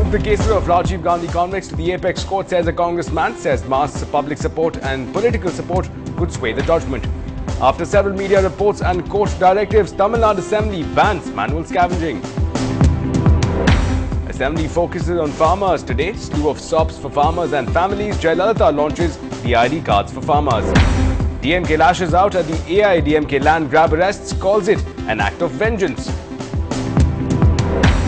Moved the case of Rajiv Gandhi convicts to the apex court, says a congressman, says mass public support and political support could sway the judgment. After several media reports and court directives, Tamil Nadu Assembly bans manual scavenging. Assembly focuses on farmers today. Slew of SOPs for farmers and families. Jayalalitha launches the ID cards for farmers. DMK lashes out at the AIADMK land grab arrests, calls it an act of vengeance.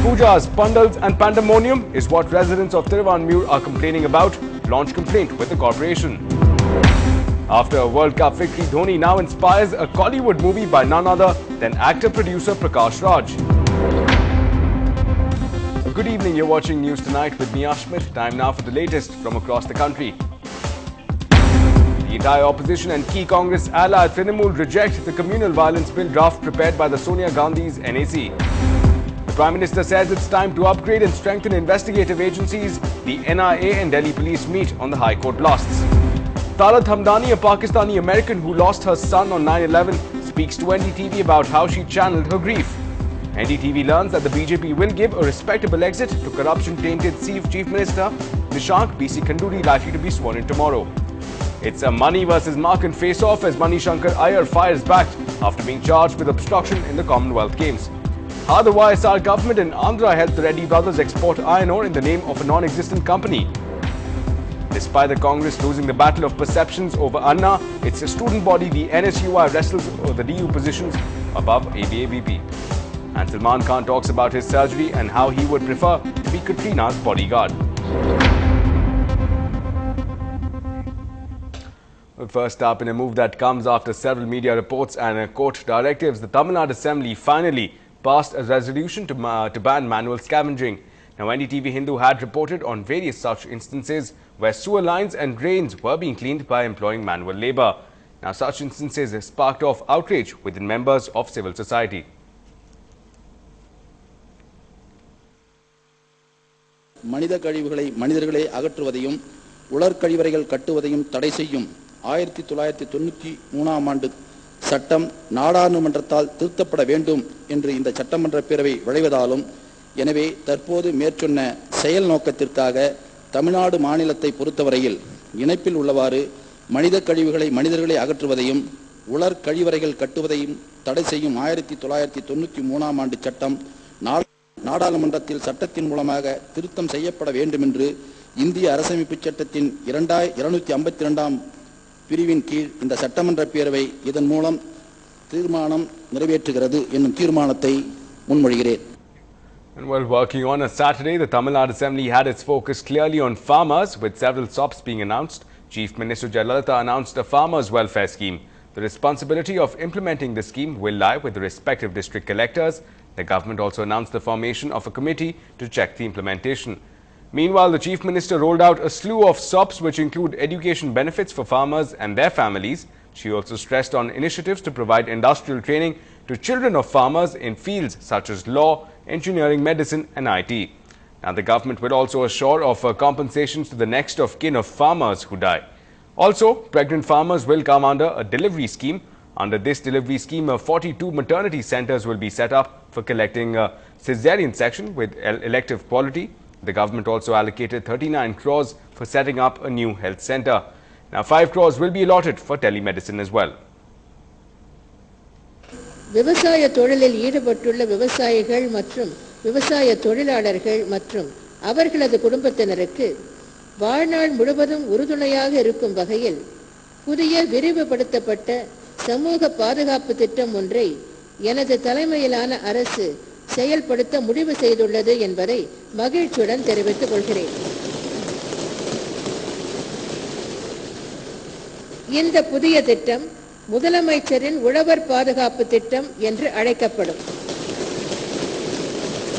Pujas, pandals and pandemonium is what residents of Thiruvanmiyur are complaining about. Launch complaint with the corporation. After a World Cup victory, Dhoni now inspires a Kollywood movie by none other than actor-producer Prakash Raj. Good evening, you're watching News Tonight with me Ashmit. Time now for the latest from across the country. The entire opposition and key Congress ally Trinamool reject the communal violence bill draft prepared by the Sonia Gandhi's NAC. The Prime Minister says it's time to upgrade and strengthen investigative agencies. The NIA and Delhi police meet on the High Court blasts. Talat Hamdani, a Pakistani American who lost her son on 9/11, speaks to NDTV about how she channeled her grief. NDTV learns that the BJP will give a respectable exit to corruption-tainted Chief Minister Nishank BC Khanduri, likely to be sworn in tomorrow. It's a money versus market face-off as Mani Shankar Iyer fires back after being charged with obstruction in the Commonwealth Games. How the YSR government in Andhra helped the Reddy brothers export iron ore in the name of a non-existent company. Despite the Congress losing the battle of perceptions over Anna, it's a student body, the NSUI, wrestles over the DU positions above ABABP. And Salman Khan talks about his surgery and how he would prefer to be Katrina's bodyguard. First up, in a move that comes after several media reports and court directives, the Tamil Nadu Assembly finally passed a resolution to ban manual scavenging. Now, NDTV Hindu had reported on various such instances where sewer lines and drains were being cleaned by employing manual labour. Now, such instances have sparked off outrage within members of civil society. மனித கழிவுகளை மனிதர்களே அகற்றுவதையும் உலர்கழிவறைகள் கட்டுவதையும் தடை செய்யும் 1993ஆம் ஆண்டு சட்டம் நாடாளுமன்றத்தால் திருத்தப்பட வேண்டும் என்று இந்த சட்டமன்ற பேரவை விளைவதாலும், எனவே தற்போது மேற்சொன்ன செயல் நோக்கத்திற்காக தமிழ்நாடு மாநிலத்தை பொறுத்தவரையில் இணைப்பில் உள்ளவாறு மனித கழிவுகளை மனிதர்களே அகற்றுவதையும் உலர் கழிவறைகள் கட்டுவதையும் தடை செய்யும் 1993ஆம் ஆண்டு சட்டம் நாடாளுமன்றத்தில் சட்டத்தின் மூலமாக திருத்தம் செய்யப்பட வேண்டும் என்று இந்திய அரசமைப்பு சட்டத்தின் 252ஆம் பிரிவின் கீழ் இந்த சட்டமன்ற பேரவை இதன் மூலம் தீர்மானம் நிறைவேற்றுகிறது என்னும் தீர்மானத்தை முன்மொழிகிறேன். And while working on a Saturday, the Tamil Nadu Assembly had its focus clearly on farmers, with several SOPs being announced. Chief Minister Jayalalitha announced a farmers' welfare scheme. The responsibility of implementing the scheme will lie with the respective district collectors. The government also announced the formation of a committee to check the implementation. Meanwhile, the Chief Minister rolled out a slew of SOPs which include education benefits for farmers and their families. She also stressed on initiatives to provide industrial training to children of farmers in fields such as law, engineering, medicine and IT. Now, the government will also assure of compensations to the next of kin of farmers who die. Also, pregnant farmers will come under a delivery scheme. Under this delivery scheme, 42 maternity centres will be set up for collecting caesarean section with elective quality. The government also allocated 39 crores for setting up a new health centre. Now, 5 crores will be allotted for telemedicine as well. விவசாய தொழிலில் ஈடுபட்டுள்ள விவசாயிகள் மற்றும் விவசாய தொழிலாளர்கள் மற்றும் அவர்களது குடும்பத்தினருக்கு வாழ்நாள் முழுவதும் உறுதுணையாக இருக்கும் வகையில் புதிய விரிவுபடுத்தப்பட்ட சமூக பாதுகாப்பு திட்டம் ஒன்றை எனது தலைமையிலான அரசு செயல்படுத்த முடிவு செய்துள்ளது என்பதை மகிழ்ச்சியுடன் தெரிவித்துக் கொள்கிறேன். இந்த புதிய திட்டம் முதலமைச்சரின் உழவர் பாதுகாப்பு திட்டம் என்று அழைக்கப்படும்.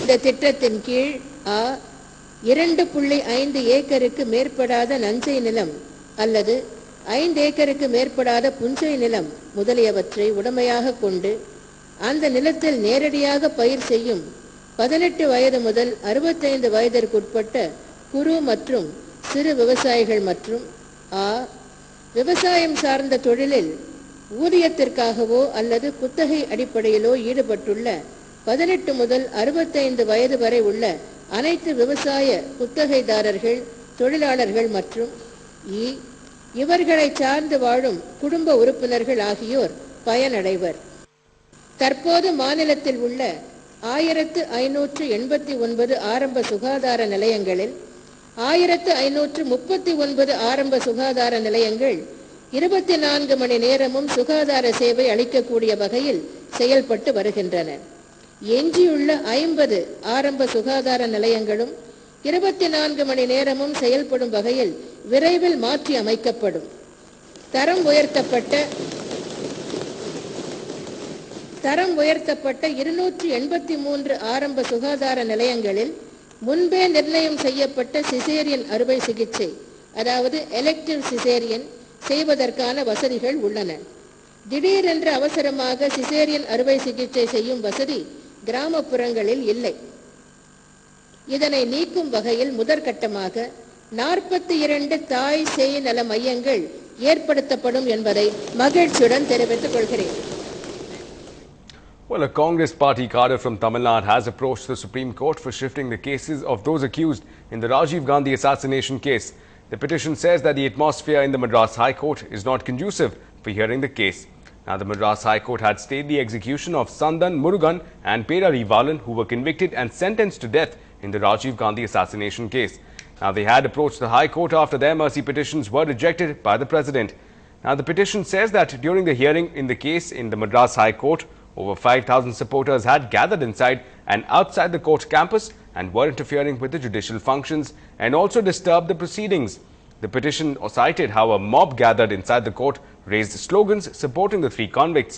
இந்த திட்டத்தின் கீழ் 2.5 ஏக்கருக்கு மேற்படாத நஞ்சை நிலம் அல்லது 5 ஏக்கருக்கு மேற்படாத புஞ்சை நிலம் முதலியவற்றை உடமையாக கொண்டு அந்த நிலத்தில் நேரடியாக பயிர் செய்யும் 18 வயது முதல் 65 வயதிற்குட்பட்ட குறு மற்றும் சிறு விவசாயிகள் மற்றும் விவசாயம் சார்ந்த தொழிலில் ஊதியத்திற்காகவோ அல்லது குத்தகை அடிப்படையிலோ ஈடுபட்டுள்ள 18 முதல் 65 வயது வரை உள்ள அனைத்து விவசாய குத்தகைதாரர்கள், தொழிலாளர்கள் மற்றும் இவர்களை சார்ந்து வாழும் குடும்ப உறுப்பினர்கள் ஆகியோர் பயனடைவர். தற்போது மாநிலத்தில் உள்ள 1589 ஆரம்ப சுகாதார நிலையங்களில் 1539 ஆரம்ப சுகாதார நிலையங்கள் 24 மணி நேரமும் சுகாதார சேவை அளிக்கக்கூடிய வகையில் செயல்பட்டு வருகின்றன. எஞ்சியுள்ள 50 ஆரம்ப சுகாதார நிலையங்களும் 24 மணி நேரமும் செயல்படும் வகையில் விரைவில் மாற்றி அமைக்கப்படும். தரம் உயர்த்தப்பட்ட 283 ஆரம்ப சுகாதார நிலையங்களில் முன்பே நிர்ணயம் செய்யப்பட்ட சிசேரியன் அறுவை சிகிச்சை, அதாவது எலெக்டிவ் சிசேரியன் செய்வதற்கான வசதிகள் உள்ளன. திடீரென்று அவசரமாக சிசேரியன் அறுவை சிகிச்சை செய்யும் வசதி கிராமப்புறங்களில் இல்லை. இதனை நீக்கும் வகையில் முதற்கட்டமாக 42 தாய் சேய் நல மையங்கள் ஏற்படுத்தப்படும் என்பதை மகிழ்ச்சியுடன் தெரிவித்துக் கொள்கிறேன். Well, a Congress party cadre from Tamil Nadu has approached the Supreme Court for shifting the cases of those accused in the Rajiv Gandhi assassination case. The petition says that the atmosphere in the Madras High Court is not conducive for hearing the case. Now, the Madras High Court had stayed the execution of Sandan Murugan and Perari Valan, who were convicted and sentenced to death in the Rajiv Gandhi assassination case. Now, they had approached the High Court after their mercy petitions were rejected by the President. Now, the petition says that during the hearing in the case in the Madras High Court, over 5,000 supporters had gathered inside and outside the court campus and were interfering with the judicial functions and also disturbed the proceedings. The petition cited how a mob gathered inside the court raised slogans supporting the 3 convicts.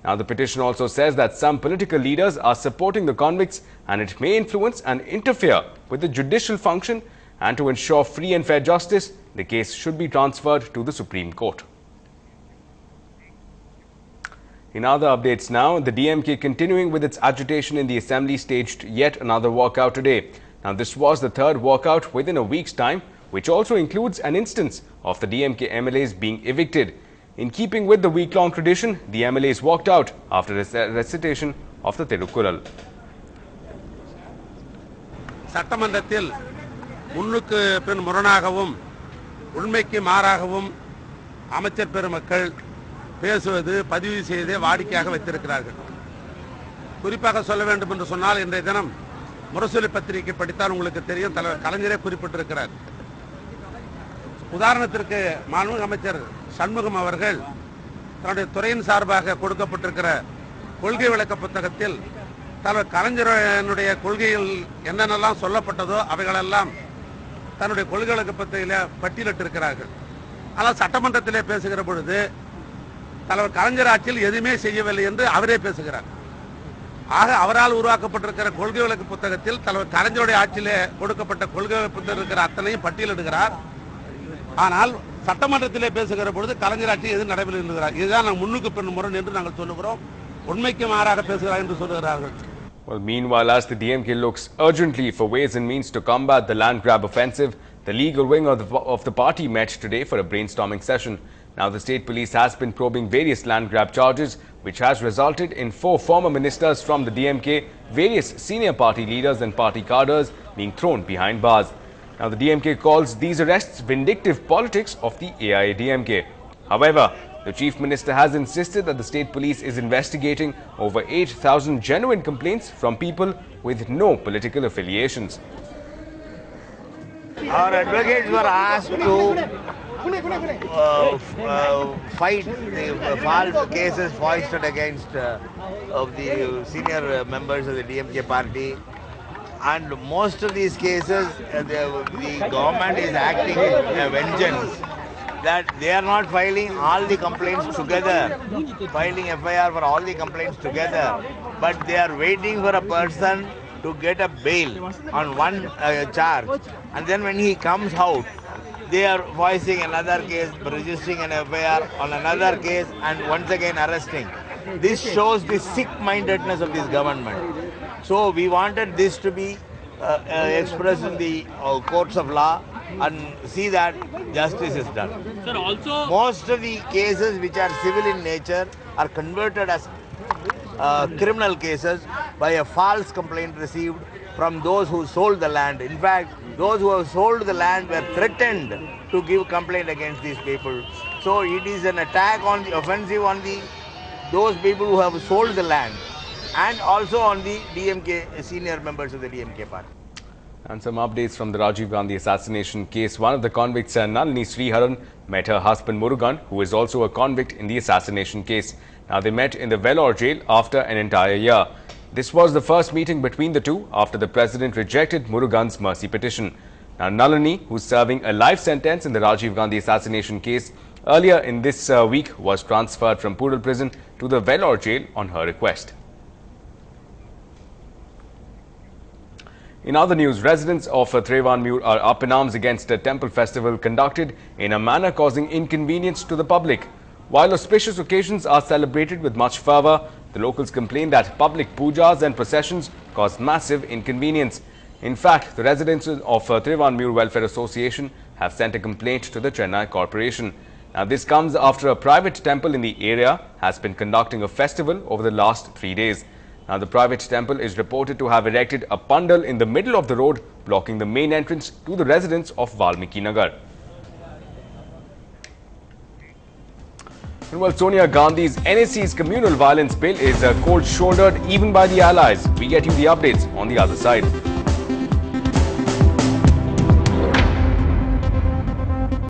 Now, the petition also says that some political leaders are supporting the convicts and it may influence and interfere with the judicial function, and to ensure free and fair justice, the case should be transferred to the Supreme Court. In other updates now, the DMK continuing with its agitation in the assembly staged yet another walkout today. Now, this was the 3rd walkout within a week's time, which also includes an instance of the DMK MLAs being evicted. In keeping with the week-long tradition, the MLAs walked out after the recitation of the Tirukural. சட்டமன்றத்தில் முன்னுக்கு பின் முரணாகவும் உண்மைக்கு மாறாகவும் அமைச்சர் பெருமக்கள் பேசுவது பதிவு செய்து வாடிக்கையாக வைத்திருக்கிறார்கள். குறிப்பாக சொல்ல வேண்டும் என்று சொன்னால், இன்றைய தினம் முரசொலி பத்திரிகை படித்தால் உங்களுக்கு தெரியும், தலைவர் கலைஞரே குறிப்பிட்டிருக்கிறார். உதாரணத்திற்கு மாண்புமிகு அமைச்சர் சண்முகம் அவர்கள் தன்னுடைய துறையின் சார்பாக கொடுக்கப்பட்டிருக்கிற கொள்கை விளக்க புத்தகத்தில் தலைவர் கலைஞருடைய கொள்கையில் என்னென்னலாம் சொல்லப்பட்டதோ அவைகளெல்லாம் தன்னுடைய கொள்கை விளக்க புத்தகத்தில் பட்டியலிட்டிருக்கிறார்கள். ஆனால் சட்டமன்றத்திலே பேசுகிற பொழுது தலைவர் கலைஞர் ஆட்சியில் எதுவுமே செய்யவில்லை என்று அவரே பேசுகிறார். ஆக அவரால் உருவாக்கப்பட்டிருக்கிற கொள்கை விளக்க புத்தகத்தில் தலைவர் கலைஞருடைய ஆட்சியிலே கொடுக்கப்பட்ட கொள்கை புத்தகம் இருக்கிற அத்தனையும் பட்டியலிடுகிறார். ஆனால் சட்டமன்றத்திலே பேசுகிற பொழுது கலைஞர் ஆட்சி எது நடைபெறுகிறார். இதுதான் நாங்கள் முன்னுக்கு பின் முரண் என்று நாங்கள் சொல்லுகிறோம். உண்மைக்கு மாறாக பேசுகிறார் என்று சொல்லுகிறார்கள். Well, meanwhile, as the DMK looks urgently for ways and means to combat the land grab offensive, the legal wing of the party met today for a brainstorming session. Now, the state police has been probing various land grab charges, which has resulted in 4 former ministers from the DMK, various senior party leaders and party cadres being thrown behind bars. Now, the DMK calls these arrests vindictive politics of the AIADMK. However, the Chief Minister has insisted that the state police is investigating over 8,000 genuine complaints from people with no political affiliations. Our advocates were asked to fight the false cases foisted against of the senior members of the DMK party, and most of these cases the government is acting in a vengeance, that they are not filing all the complaints together, filing FIR for all the complaints together, but they are waiting for a person to get a bail on one charge, and then when he comes out, they are voicing another case, registering an FIR on another case, and once again arresting. This shows the sick-mindedness of this government. So we wanted this to be expressed in the courts of law and see that justice is done. Sir, also most of the cases which are civil in nature are converted as criminal cases by a false complaint received from those who sold the land. In fact, those who have sold the land were threatened to give complaint against these people. So it is an attack on the offensive on those people who have sold the land, and also on the DMK senior members of the DMK party. And some updates from the Rajiv Gandhi assassination case. One of the convicts, Nalini Sriharan, met her husband Murugan, who is also a convict in the assassination case. Now, they met in the Vellore jail after an entire year. This was the first meeting between the two after the president rejected Murugan's mercy petition. Now, Nalini, who's serving a life sentence in the Rajiv Gandhi assassination case, earlier in this week was transferred from Pudal prison to the Vellore jail on her request. In other news, residents of Thiruvanmiyur are up in arms against a temple festival conducted in a manner causing inconvenience to the public. While auspicious occasions are celebrated with much fervour, the locals complain that public pujas and processions cause massive inconvenience. In fact, the residents of Thiruvanmiyur Welfare Association have sent a complaint to the Chennai Corporation. Now, this comes after a private temple in the area has been conducting a festival over the last 3 days. Now, the private temple is reported to have erected a pandal in the middle of the road, blocking the main entrance to the residents of Valmiki Nagar. And while Sonia Gandhi's NSC's communal violence bill is cold-shouldered even by the allies, we get you the updates on the other side.